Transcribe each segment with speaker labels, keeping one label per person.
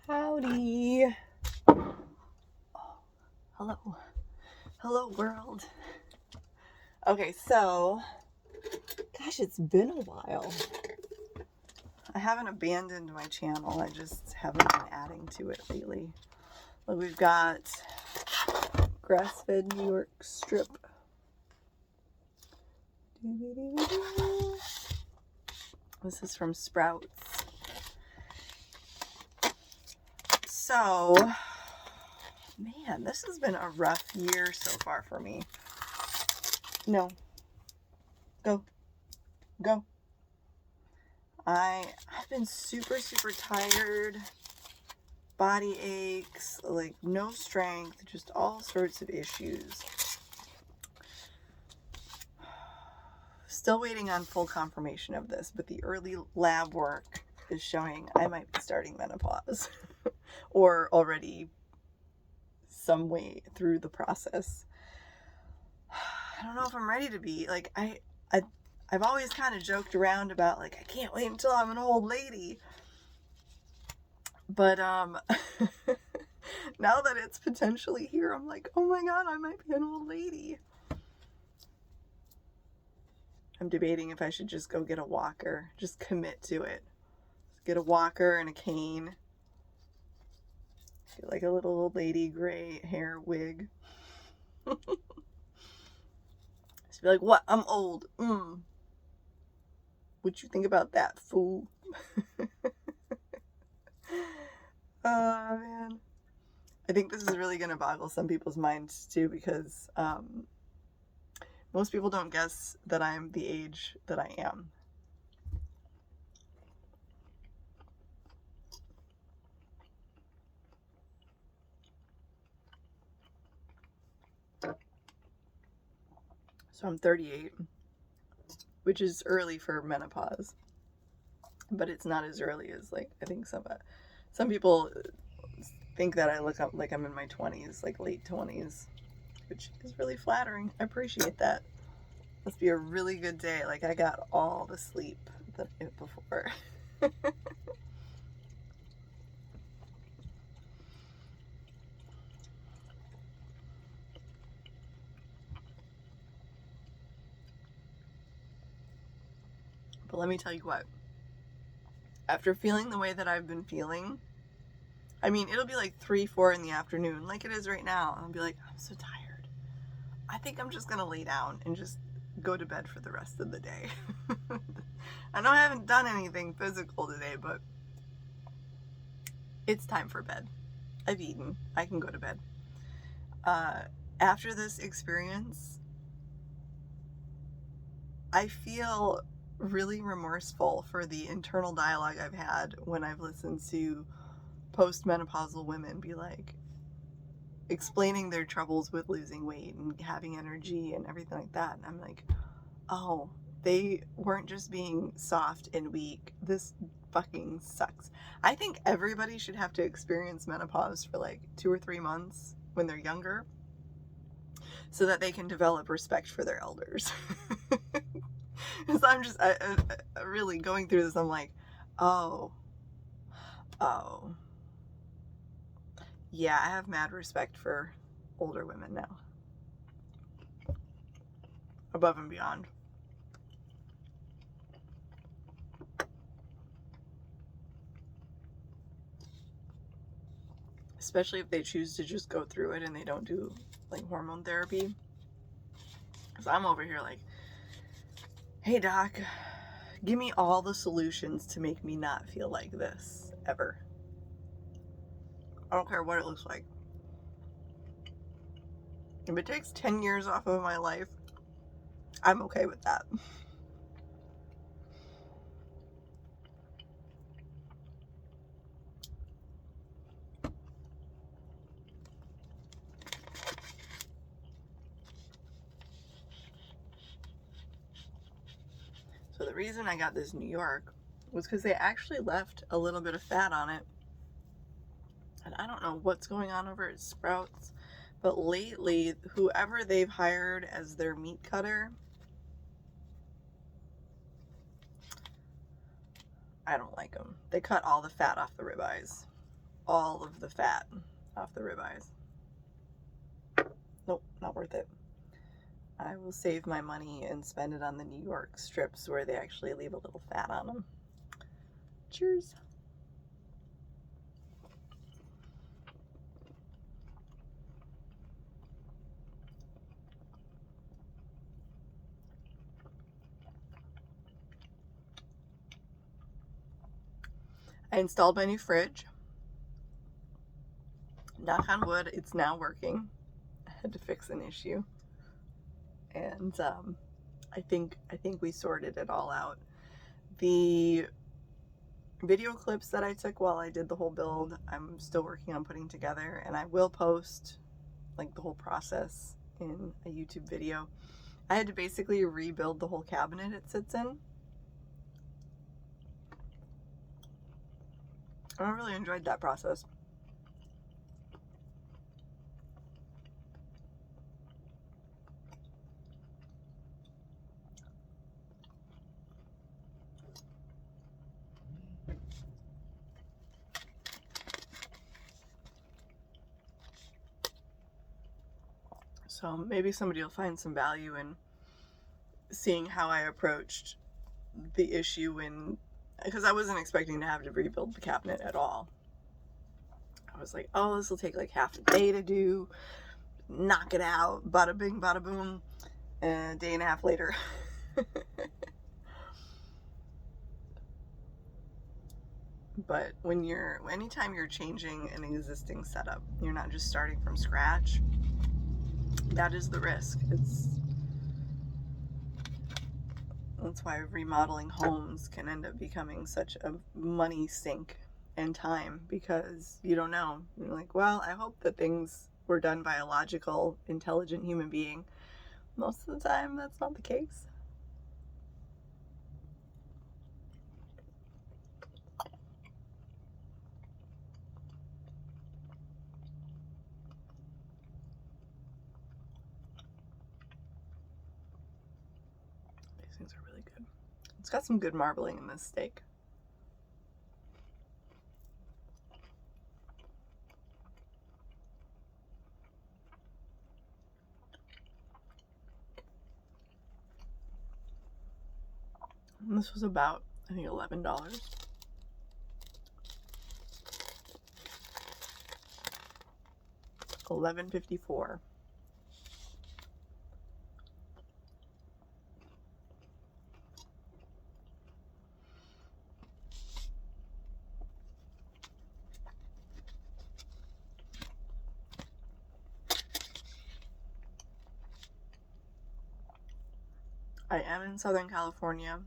Speaker 1: Howdy. Hello. Hello, world. Okay, so, gosh, it's been a while. I haven't abandoned my channel. I just haven't been adding to it lately. Look, we've got grass-fed New York strip. This is from Sprouts. So, man, this has been a rough year so far for me. No. Go. I've been super tired, body aches, like no strength, just all sorts of issues. Still waiting on full confirmation of this, but the early lab work is showing I might be starting menopause or already some way through the process. I don't know if I'm ready to be. Like, I've always kind of joked around about, like, I can't wait until I'm an old lady. But now that it's potentially here, I'm like, oh my god, I might be an old lady. I'm debating if I should just go get a walker. Just commit to it. Get a walker and a cane. Get like a little old lady gray hair wig. Just be like, what? I'm old. What you think about that, fool? Oh, man. I think this is really going to boggle some people's minds, too, because most people don't guess that I'm the age that I am. So I'm 38, which is early for menopause, but it's not as early as, like, I think some people think that I look up like I'm in my 20s, like late 20s, which is really flattering. I appreciate that. Must be a really good day. Like, I got all the sleep the night before. But let me tell you what, after feeling the way that I've been feeling, I mean, it'll be like 3-4 in the afternoon, like it is right now, and I'll be like, I'm so tired. I think I'm just gonna lay down and just go to bed for the rest of the day. I know I haven't done anything physical today, but it's time for bed. I've eaten. I can go to bed. After this experience, I feel really remorseful for the internal dialogue I've had when I've listened to postmenopausal women be like, explaining their troubles with losing weight and having energy and everything like that. And I'm like, oh, they weren't just being soft and weak. This fucking sucks. I think everybody should have to experience menopause for like 2 or 3 months when they're younger so that they can develop respect for their elders. So I'm just really going through this. I'm like, oh, yeah, I have mad respect for older women now. Above and beyond. Especially if they choose to just go through it and they don't do like hormone therapy. Because I'm over here like, hey doc, give me all the solutions to make me not feel like this ever. I don't care what it looks like. If it takes 10 years off of my life, I'm okay with that. So the reason I got this New York was because they actually left a little bit of fat on it. And I don't know what's going on over at Sprouts, but lately, whoever they've hired as their meat cutter, I don't like them. They cut all the fat off the ribeyes. all of the fat off the ribeyes. Nope, not worth it. I will save my money and spend it on the New York strips where they actually leave a little fat on them. Cheers. I installed my new fridge. Knock on wood, it's now working. I had to fix an issue. And I think we sorted it all out. The video clips that I took while I did the whole build, I'm still working on putting together, and I will post like the whole process in a YouTube video. I had to basically rebuild the whole cabinet it sits in. I really enjoyed that process. So maybe somebody will find some value in seeing how I approached the issue, because I wasn't expecting to have to rebuild the cabinet at all. I was like, oh, this will take like half a day to do, knock it out, bada bing, bada boom, and a day and a half later. But anytime you're changing an existing setup, you're not just starting from scratch. That is the risk. That's why remodeling homes can end up becoming such a money sink and time, because you don't know. You're like, well, I hope that things were done by a logical, intelligent human being. Most of the time, that's not the case. These things are really good. It's got some good marbling in this steak. And this was about, I think, $11. $11.54. I am in Southern California,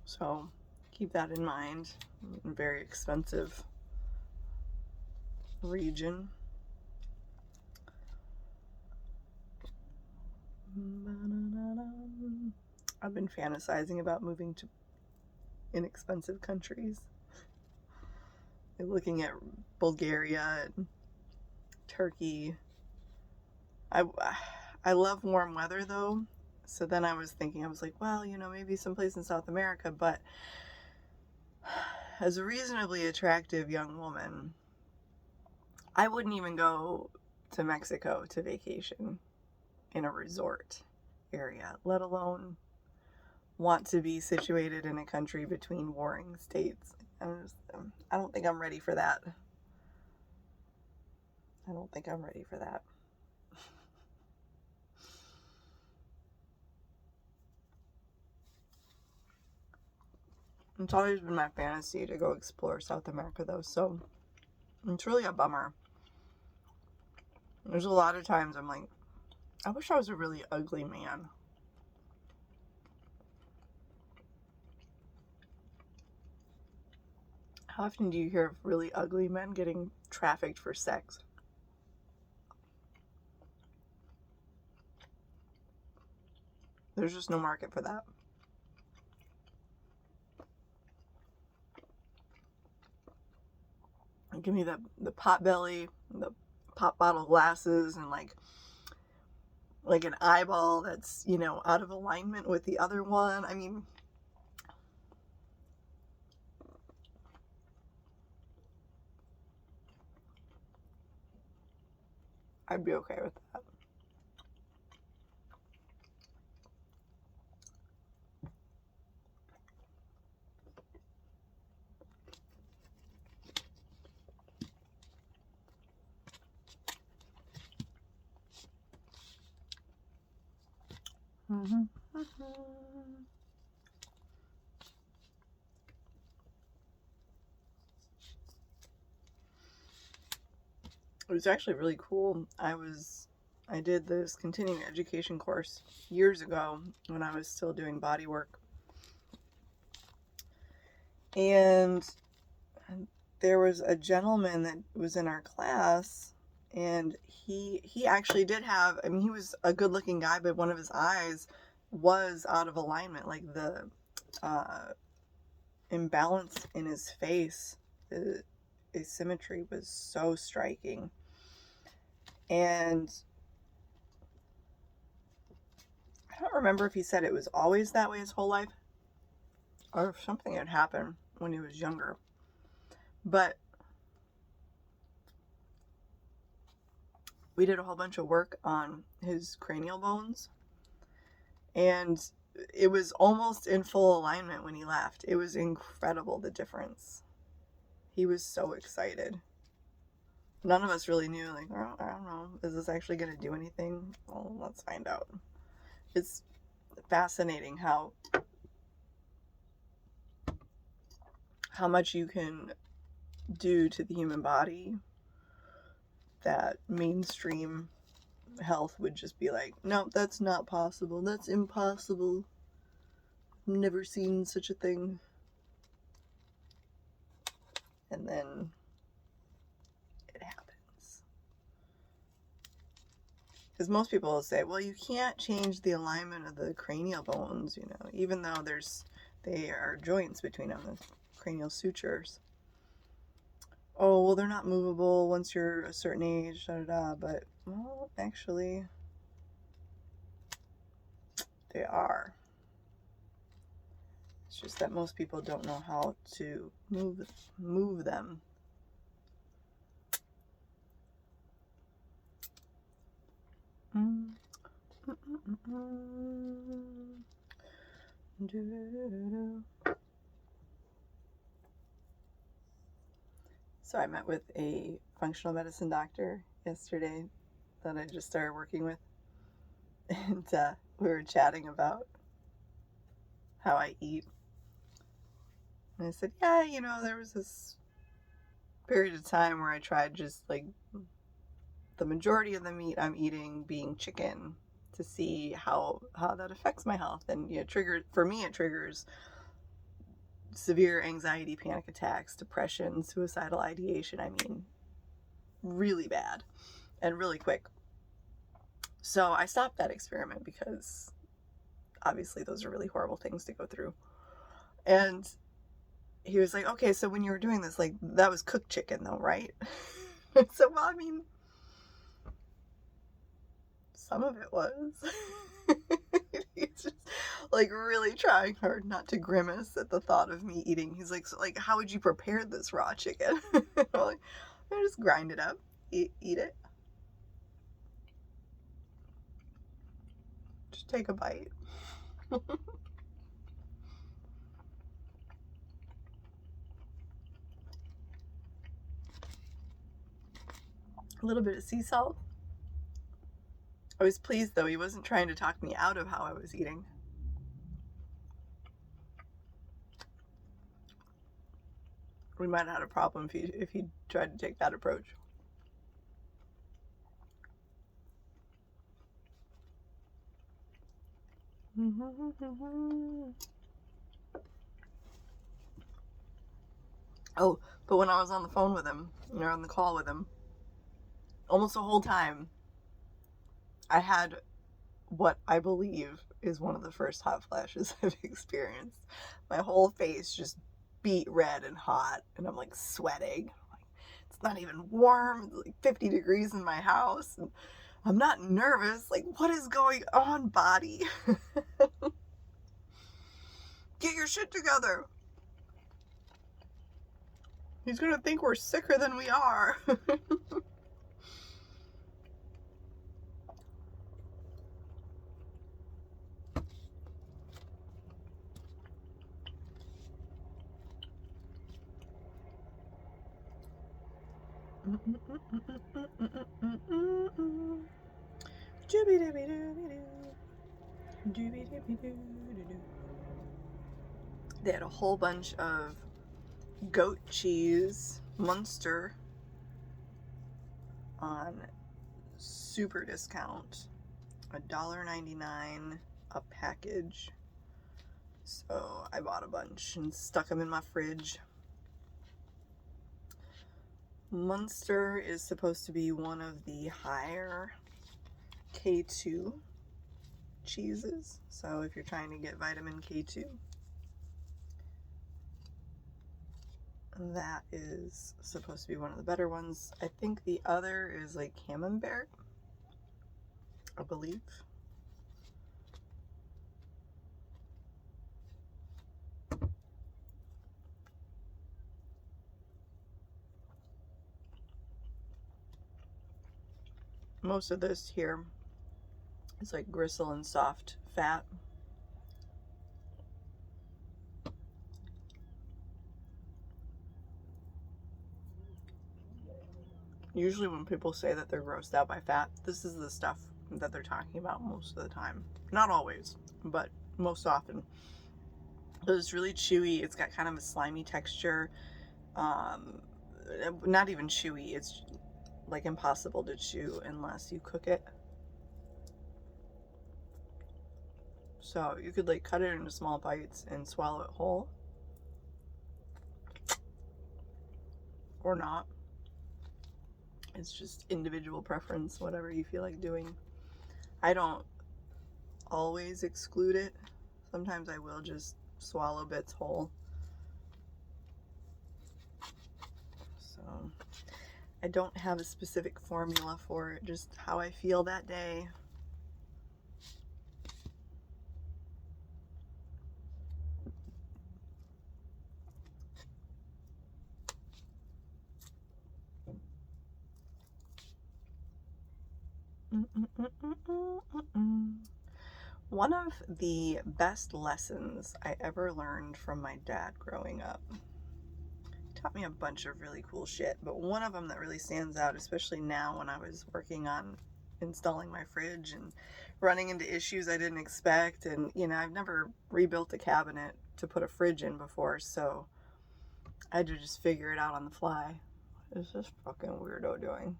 Speaker 1: so keep that in mind. A very expensive region. I've been fantasizing about moving to inexpensive countries. Looking at Bulgaria and Turkey. I love warm weather though. So then I was thinking, I was like, well, maybe someplace in South America, but as a reasonably attractive young woman, I wouldn't even go to Mexico to vacation in a resort area, let alone want to be situated in a country between warring states. I don't think I'm ready for that. It's always been my fantasy to go explore South America though, so it's really a bummer. There's a lot of times I'm like, I wish I was a really ugly man. How often do you hear of really ugly men getting trafficked for sex? There's just no market for that. Give me the pot belly, the pop bottle glasses, and like an eyeball that's, out of alignment with the other one. I mean, I'd be okay with that. It was actually really cool. I did this continuing education course years ago when I was still doing bodywork. And there was a gentleman that was in our class, and he actually did have, I mean, he was a good looking guy, but one of his eyes was out of alignment. Like the imbalance in his face, the asymmetry was so striking. And I don't remember if he said it was always that way his whole life or if something had happened when he was younger. But we did a whole bunch of work on his cranial bones, and it was almost in full alignment when he left. It was incredible, the difference. He was so excited. None of us really knew, like, oh, I don't know, is this actually going to do anything? Well, let's find out. It's fascinating how much you can do to the human body that mainstream health would just be like, no, that's not possible. That's impossible. Never seen such a thing. And then it happens. Because most people will say, well, you can't change the alignment of the cranial bones, you know, even though they are joints between them, the cranial sutures. Oh, well, they're not movable once you're a certain age, but, well, actually, they are. It's just that most people don't know how to move them. So I met with a functional medicine doctor yesterday that I just started working with, and we were chatting about how I eat. And I said, yeah, you know, there was this period of time where I tried just like the majority of the meat I'm eating being chicken to see how that affects my health. And it triggers severe anxiety, panic attacks, depression, suicidal ideation. I mean, really bad and really quick. So I stopped that experiment because obviously those are really horrible things to go through. And he was like, okay, so when you were doing this, like, that was cooked chicken though, right? So, well, I mean, some of it was. He's just like really trying hard not to grimace at the thought of me eating. He's like, so, like, how would you prepare this raw chicken? I'm like, I just grind it up, eat it. Just take a bite. A little bit of sea salt. I was pleased though, he wasn't trying to talk me out of how I was eating. We might have had a problem if he tried to take that approach. Oh, but when I was on the phone with him, or on the call with him, almost the whole time, I had what I believe is one of the first hot flashes I've experienced. My whole face just beet red and hot, and I'm like sweating. It's not even warm. It's like 50 degrees in my house, and I'm not nervous. Like, what is going on, body? Get your shit together. He's gonna think we're sicker than we are. They had a whole bunch of goat cheese, Munster, on super discount, $1.99 a package. So I bought a bunch and stuck them in my fridge. Munster is supposed to be one of the higher K2 cheeses. So if you're trying to get vitamin K2, that is supposed to be one of the better ones. I think the other is like Camembert, I believe. Most of this here is like gristle and soft fat. Usually when people say that they're grossed out by fat, this is the stuff that they're talking about most of the time. Not always, but most often. It's really chewy. It's got kind of a slimy texture. Not even chewy. It's like impossible to chew unless you cook it. So you could like cut it into small bites and swallow it whole. Or not. It's just individual preference, whatever you feel like doing. I don't always exclude it. Sometimes I will just swallow bits whole. So I don't have a specific formula for it, just how I feel that day. One of the best lessons I ever learned from my dad growing up. He taught me a bunch of really cool shit, but one of them that really stands out, especially now when I was working on installing my fridge and running into issues I didn't expect. And, you know, I've never rebuilt a cabinet to put a fridge in before, so I had to just figure it out on the fly. What is this fucking weirdo doing?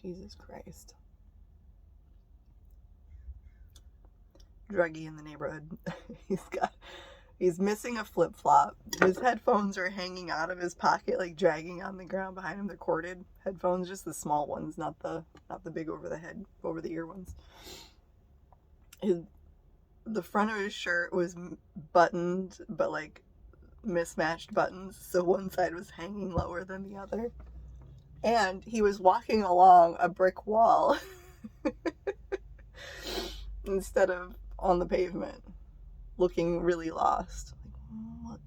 Speaker 1: Jesus Christ. Druggy in the neighborhood. He's missing a flip-flop. His headphones are hanging out of his pocket, like dragging on the ground behind him. They're corded headphones, just the small ones, not the big over the ear ones. The front of his shirt was buttoned, but like mismatched buttons, so one side was hanging lower than the other. And he was walking along a brick wall instead of on the pavement, looking really lost. Like,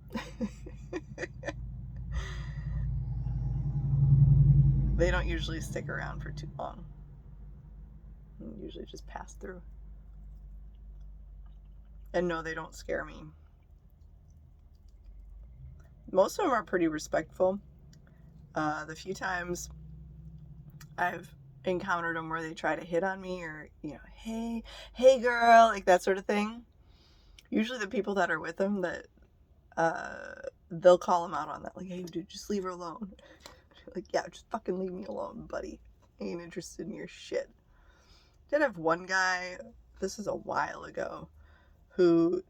Speaker 1: what? They don't usually stick around for too long. They usually just pass through. And no, they don't scare me. Most of them are pretty respectful. The few times I've encountered them where they try to hit on me or, you know, hey girl, like that sort of thing. Usually the people that are with them, that they'll call them out on that. Like, hey dude, just leave her alone. Like, yeah, just fucking leave me alone, buddy. I ain't interested in your shit. Did have one guy, this is a while ago, who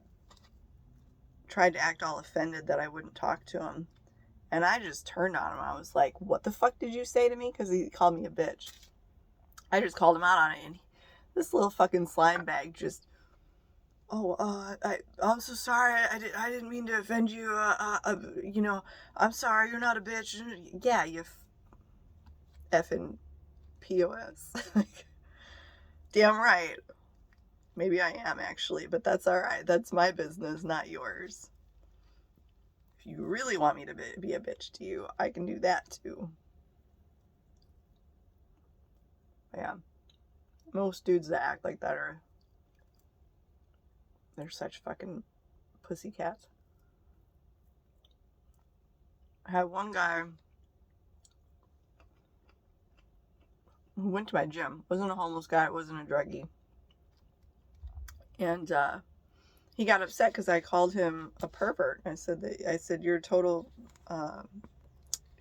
Speaker 1: tried to act all offended that I wouldn't talk to him. And I just turned on him. I was like, what the fuck did you say to me? Because he called me a bitch. I just called him out on it. And this little fucking slime bag just, I'm so sorry. I didn't mean to offend you. You know, I'm sorry. You're not a bitch. Yeah, you effing POS. Like, damn right. Maybe I am actually, but that's all right. That's my business, not yours. If you really want me to be a bitch to you, I can do that too. Yeah. Most dudes that act like that they're such fucking pussycats. I had one guy who went to my gym. Wasn't a homeless guy, wasn't a druggie. And he got upset because I called him a pervert. I said you're a total,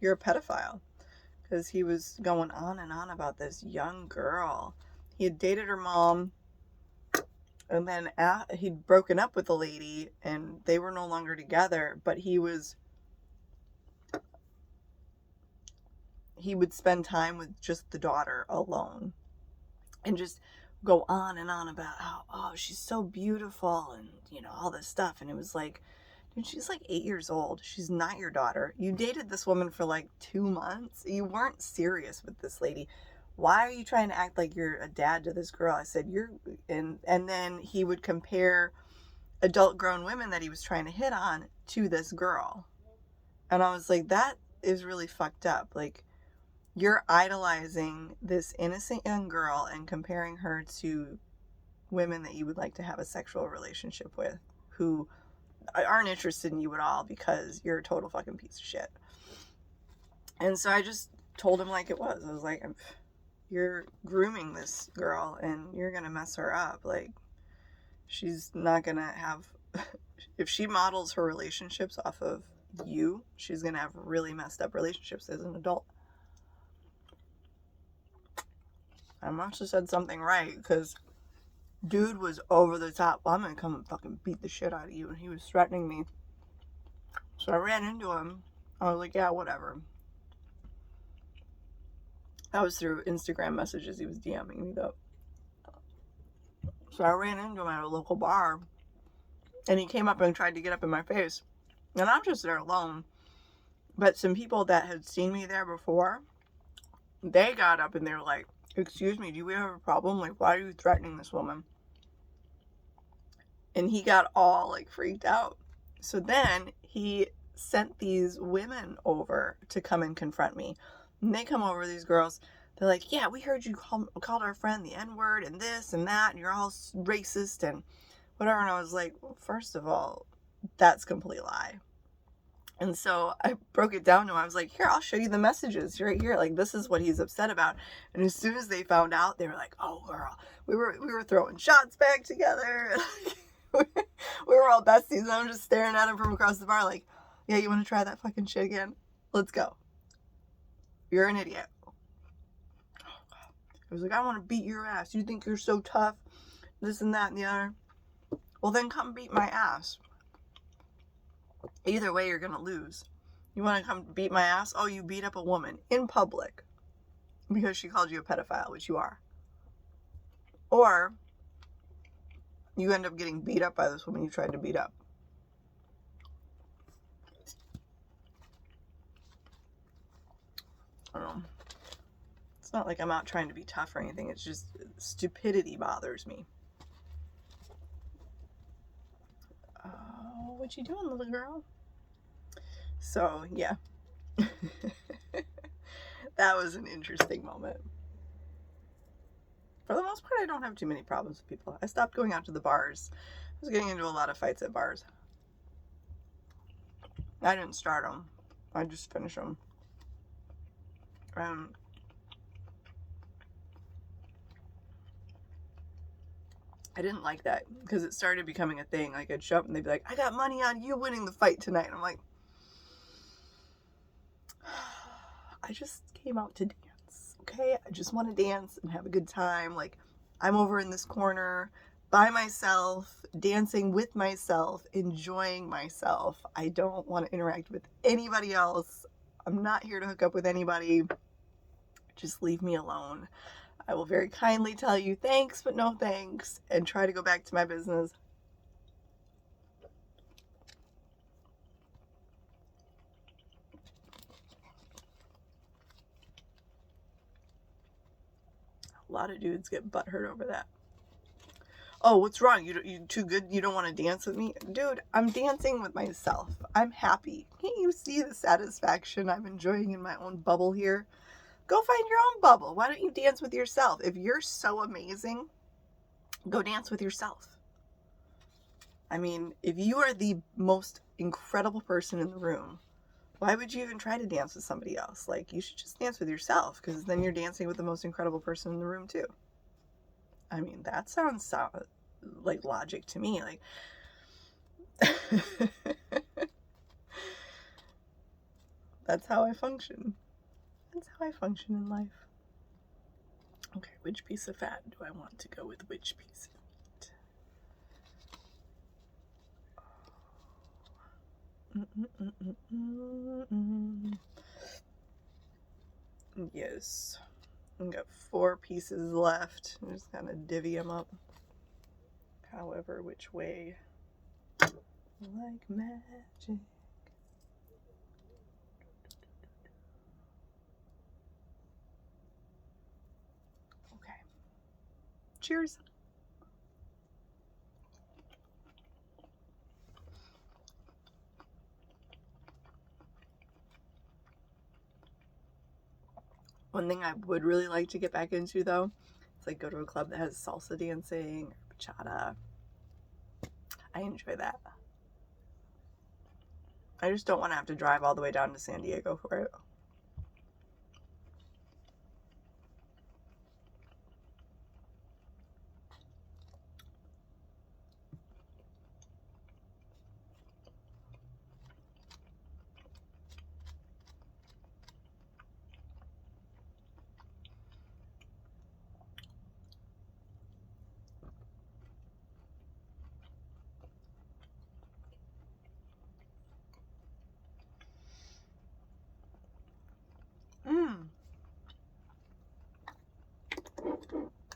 Speaker 1: you're a pedophile, because he was going on and on about this young girl. He had dated her mom, and then he'd broken up with the lady, and they were no longer together. But he would spend time with just the daughter alone, and just go on and on about how, oh, she's so beautiful, and all this stuff. And it was like, dude, she's like 8 years old. She's not your daughter. You dated this woman for like 2 months. You weren't serious with this lady. Why are you trying to act like you're a dad to this girl? I said, and then he would compare adult grown women that he was trying to hit on to this girl. And I was like, that is really fucked up. Like, you're idolizing this innocent young girl and comparing her to women that you would like to have a sexual relationship with, who aren't interested in you at all because you're a total fucking piece of shit. And so I just told him like it was. I was like, you're grooming this girl and you're gonna mess her up. Like, she's not gonna have if she models her relationships off of you, she's gonna have really messed up relationships as an adult. I must have said something right, because dude was over the top. Well, I'm gonna come and fucking beat the shit out of you. And he was threatening me. So I ran into him. I was like, yeah, whatever. That was through Instagram messages. He was DMing me though. So I ran into him at a local bar. And he came up and tried to get up in my face. And I'm just there alone. But some people that had seen me there before, they got up and they were like, excuse me, do we have a problem? Like, why are you threatening this woman? And he got all like freaked out. So then he sent these women over to come and confront me. And they come over, these girls. They're like, yeah, we heard you called our friend the N-word and this and that, and you're all racist and whatever. And I was like, well, first of all, that's a complete lie. And so I broke it down to him. I was like, here, I'll show you the messages right here. Like, this is what he's upset about. And as soon as they found out, they were like, oh, girl, we were throwing shots back together. We were all besties. And I'm just staring at him from across the bar like, yeah, you want to try that fucking shit again? Let's go. You're an idiot. I was like, I want to beat your ass. You think you're so tough? This and that and the other. Well, then come beat my ass. Either way, you're going to lose. You want to come beat my ass? Oh, you beat up a woman in public because she called you a pedophile, which you are. Or you end up getting beat up by this woman you tried to beat up. I don't know. It's not like I'm out trying to be tough or anything. It's just stupidity bothers me. Oh, what you doing, little girl? So, yeah. That was an interesting moment. For the most part, I don't have too many problems with people. I stopped going out to the bars. I was getting into a lot of fights at bars. I didn't start them. I just finished them. I didn't like that because it started becoming a thing. Like, I'd show up and they'd be like, I got money on you winning the fight tonight. And I'm like, I just came out to dance, okay? I just want to dance and have a good time. Like, I'm over in this corner by myself, dancing with myself, enjoying myself. I don't want to interact with anybody else. I'm not here to hook up with anybody. Just leave me alone. I will very kindly tell you thanks, but no thanks, and try to go back to my business. A lot of dudes get butthurt over that. Oh, what's wrong? You too good? You don't want to dance with me? Dude, I'm dancing with myself. I'm happy. Can't you see the satisfaction I'm enjoying in my own bubble here? Go find your own bubble. Why don't you dance with yourself? If you're so amazing, go dance with yourself. I mean, if you are the most incredible person in the room, Why would you even try to dance with somebody else? Like, you should just dance with yourself, because then you're dancing with the most incredible person in the room too. I mean, that sounds like logic to me. Like, that's how I function. That's how I function in life. Okay, which piece of fat do I want to go with which piece of meat? Yes. I've got 4 pieces left. I'm just gonna divvy them up. However, which way. Like magic. Okay. Cheers. One thing I would really like to get back into, though, is like go to a club that has salsa dancing or bachata. I enjoy that. I just don't want to have to drive all the way down to San Diego for it.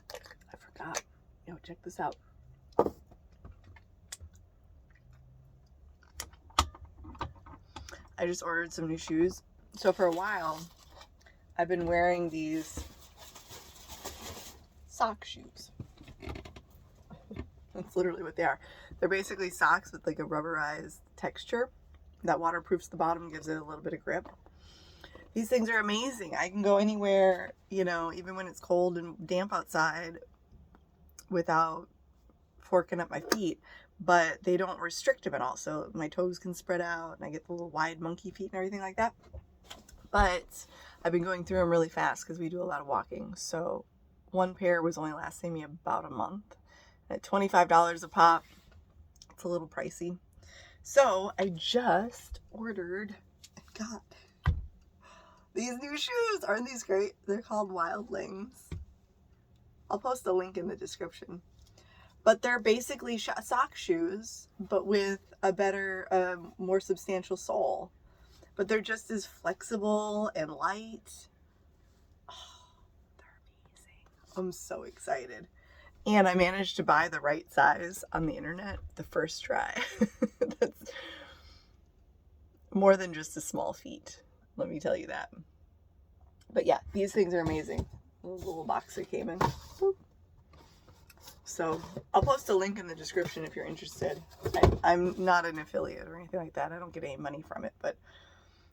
Speaker 1: I forgot. Yo, check this out. I just ordered some new shoes. So for a while, I've been wearing these sock shoes. That's literally what they are. They're basically socks with like a rubberized texture that waterproofs the bottom, gives it a little bit of grip. These things are amazing. I can go anywhere, you know, even when it's cold and damp outside without forking up my feet, but they don't restrict them at all. So my toes can spread out and I get the little wide monkey feet and everything like that. But I've been going through them really fast because we do a lot of walking. So one pair was only lasting me about a month. At $25 a pop, it's a little pricey. So I just ordered, God, these new shoes. Aren't these great? They're called Wildlings. I'll post a link in the description. But they're basically sock shoes, but with a better, more substantial sole. But they're just as flexible and light. Oh, they're amazing. I'm so excited. And I managed to buy the right size on the internet the first try. That's more than just a small feet. Let me tell you that. But yeah, these things are amazing. The little box they came in. So I'll post a link in the description if you're interested. I'm not an affiliate or anything like that. I don't get any money from it, but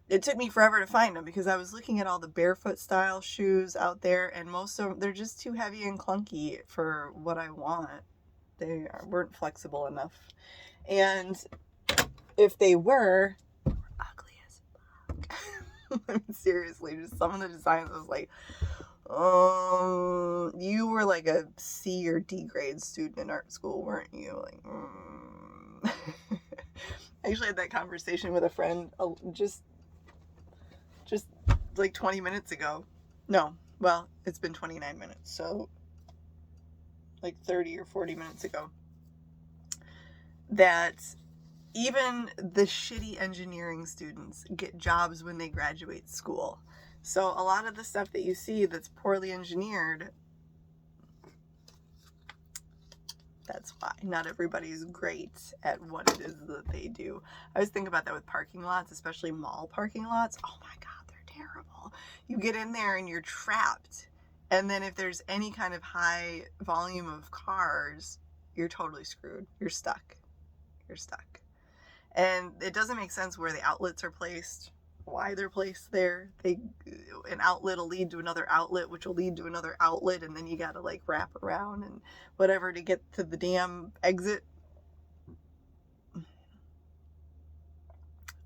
Speaker 1: it took me forever to find them because I was looking at all the barefoot style shoes out there, and most of them, they're just too heavy and clunky for what I want. They weren't flexible enough. And if they were ugly as fuck. I mean, seriously, just some of the designs I was like, you were like a C or D grade student in art school, weren't you? Like, I actually had that conversation with a friend just like 20 minutes ago. No, well, it's been 29 minutes, so like 30 or 40 minutes ago. That even the shitty engineering students get jobs when they graduate school. So a lot of the stuff that you see that's poorly engineered, that's why. Not everybody's great at what it is that they do. I always think about that with parking lots, especially mall parking lots. Oh my God, they're terrible. You get in there and you're trapped. And then if there's any kind of high volume of cars, you're totally screwed. You're stuck. You're stuck. And it doesn't make sense where the outlets are placed, why they're placed there. An outlet will lead to another outlet, which will lead to another outlet, and then you gotta like wrap around and whatever to get to the damn exit.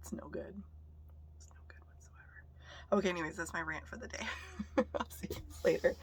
Speaker 1: It's no good. It's no Okay, anyways, that's my rant for the day. I'll see you later.